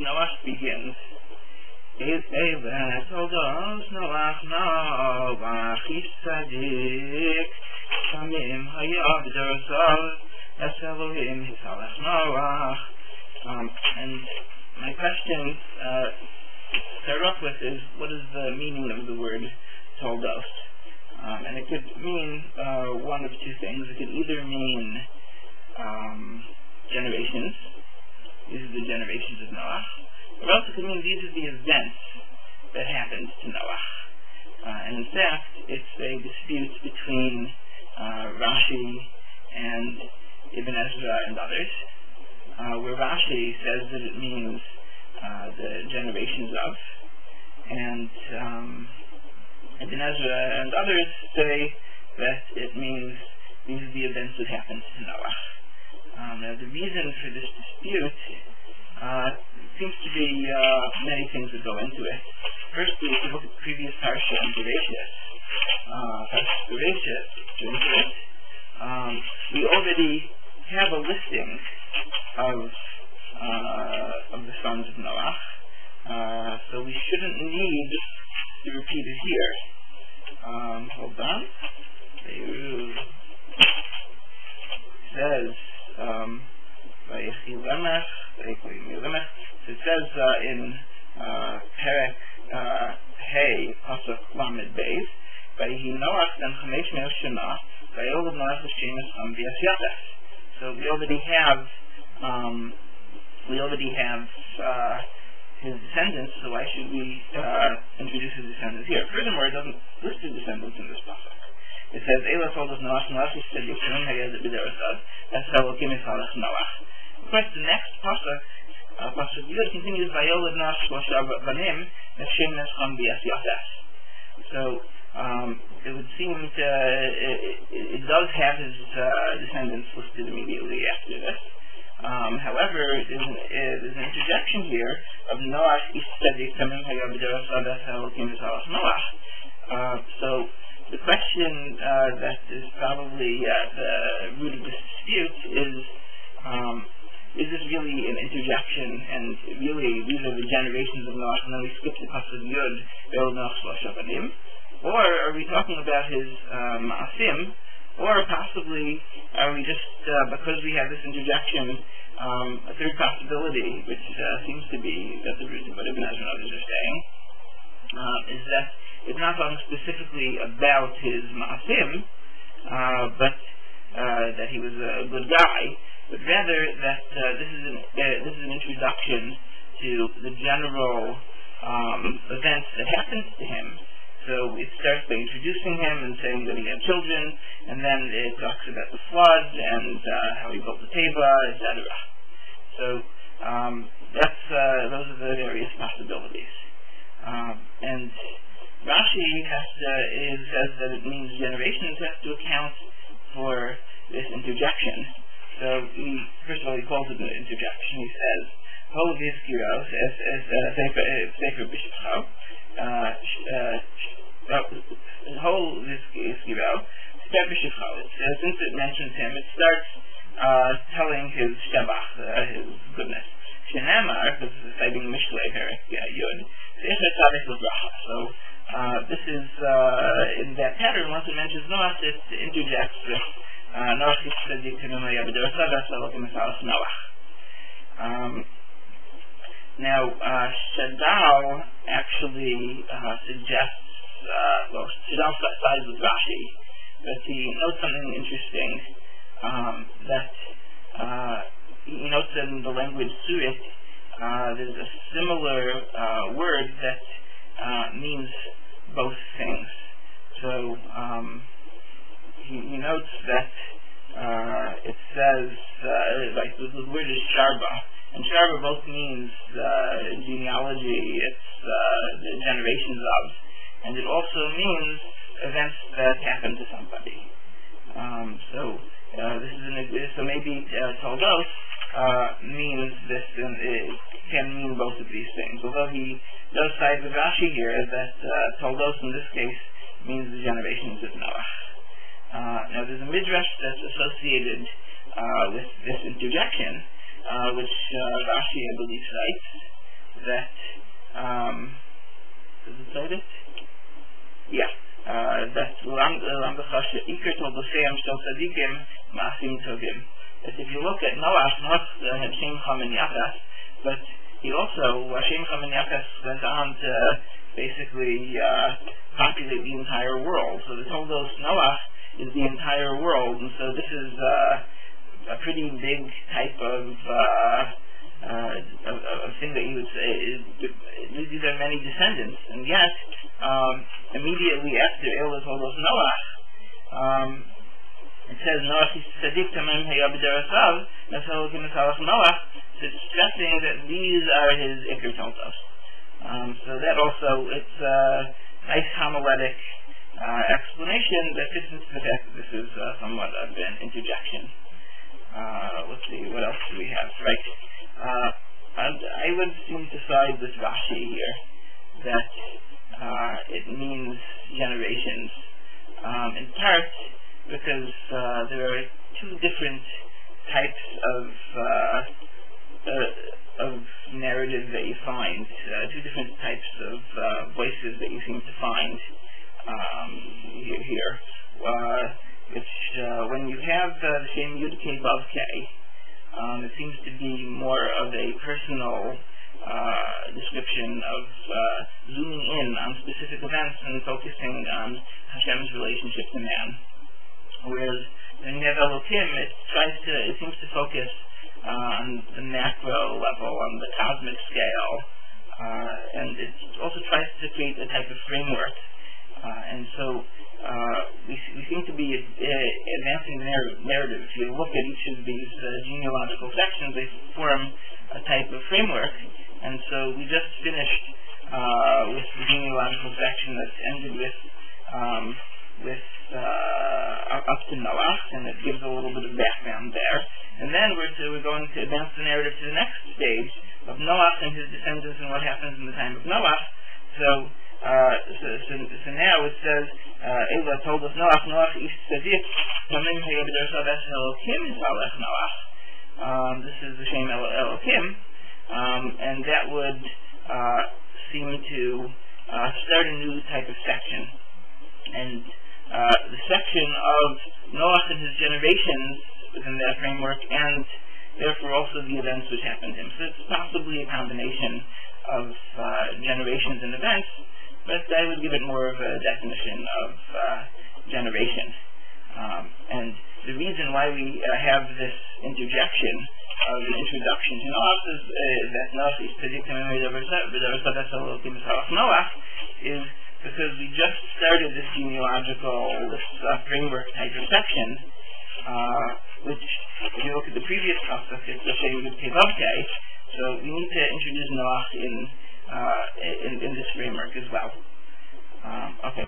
Noach begins. Toledot Noach Noach ish tzadik shamim hayah b'darasav es Elohim hisalech Noach. And my question to start off with is, what is the meaning of the word Toledot? And it could mean one of two things. It could either mean generations. These are the generations of Noach. Or else it could mean these are the events that happened to Noach. And in fact, it's a dispute between Rashi and Ibn Ezra and others, where Rashi says that it means the generations of, and Ibn Ezra and others say that it means these are the events that happened to Noach. Now the reason for this dispute seems to be many things that go into it. Firstly, if you look at the previous parshat in Bereshit, we already have a listing of the sons of Noach, so we shouldn't need to repeat it here. Hold on. It says, it says in Perek Hey Pasuk Lamed Beis, Vayihi Noach ben Chamesh Me'os Shana, Vayolad Noach l'Shemes Ham V'Yasyates. So we already have his descendants. So why should we introduce his descendants here? Furthermore, it doesn't list his descendants in this pasuk. It says, Eila Toledot Noach, Noach is said, Yisrael Hayed B'darasav, that's Elohim Yisalech Noach. Of course, the next pasuk Yud continues, Vayolad Noach Shlosha Banim, Neshem Nescham V'Yasyates. So, it would seem it does have his descendants listed immediately after this. However, there's an interjection here of Noach ish tzadik tamim hayah b'darasav es Elohim Yisalech Noach. So, the question that is probably the root of this dispute is this really an interjection, and really these are the generations of Noach, and then we skip the pasuk Yud, Ve'ol Noach Shlosha Banim? Or are we talking about his Ma'asim? Or possibly are we just, because we have this interjection, a third possibility, which seems to be at the root of what Ibn Ezra and others are saying, is that it's not talking specifically about his Ma'asim, but that he was a good guy, but rather that this is an introduction to the general events that happened to him. So it starts by introducing him and saying that he had children, and then it talks about the flood and how he built the teva, etc. So those are the various possibilities. And Rashi says that it means generations, has to account for this interjection. So first of all, he calls it an interjection. He says, Hol v'izkiro, Sefer B'Shivcho, Hol v'izkiro, Sefer B'Shivcho. Since it mentions him, it starts telling his shebach, his goodness. Shenemar, because it's citing Mishlei Perek Yud, Sefer Tzaddik L'Bracha. So this is in that pattern. Once it mentions Noach, it interjects with Noach ish tzadik tamim hayah b'darasav es Elohim Yisalech Noach. Now, Shadal actually suggests, Shadal sides with Rashi, but he notes something interesting, that he notes that in the language Surit, there's a similar word that means both things. So, he notes that it says, like the word is Sharba, and Sharba both means genealogy, it's the generations of, and it also means events that happen to somebody. So maybe Toledot means this, and it can mean both of these things. Although he does side with Rashi here that Toledot in this case means the generations of Noach. Now there's a midrash that's associated with this interjection, which Rashi, I believe, cites, that, does it say this? Yeah. That if you look at Noach had Shem, Cham, and Yafes, but he also, Shem, Cham, and Yafes went on to basically populate the entire world. So the Toledot Noach is the entire world, and so this is a pretty big type of thing that you would say. These are many descendants, and yet immediately after Elah Toledot Noach, it says Noach is tzaddik tamim hayabidarasav naselokim esalach Noach. So it's stressing that these are his ikar Toledot. So that also, it's a nice homiletic explanation that fits into the fact that this is somewhat of an interjection. Let's see, what else do we have? Right. I would seem to side with Rashi here, that it means generations, in part because there are two different types of narrative that you find, two different types of voices that you seem to find here. Which, when you have the same Yud K Vav K, it seems to be more of a personal description of zooming in on specific events and focusing on Hashem's relationship to man. Whereas when you have Elokim, it seems to focus on the macro level, on the cosmic scale, and it also tries to create a type of framework. And so we seem to be advancing the narrative. If you look at each of these genealogical sections, they form a type of framework. And so we just finished with the genealogical section that ended with up to Noach, and it gives a little bit of background there. And then we're going to advance the narrative to the next stage of Noach and his descendants and what happens in the time of Noach. So now it says, Elah told us Noach ish tzaddik, tamim hayabidarasav es Elokim yisalech Noach. This is the Shem Elokim, and that would seem to start a new type of section. And the section of Noach and his generations within that framework, and therefore also the events which happened to him. So it's possibly a combination of generations and events, but I would give it more of a definition of generation. And the reason why we have this interjection of an introduction to Noach is that Noach is tzaddik tamim hayabidarasav es Elokim yisalech Noach, is because we just started this genealogical, this framework type of section, which, if you look at the previous process, it's the same with Kevavke, so we need to introduce Noach in this framework as well. Okay.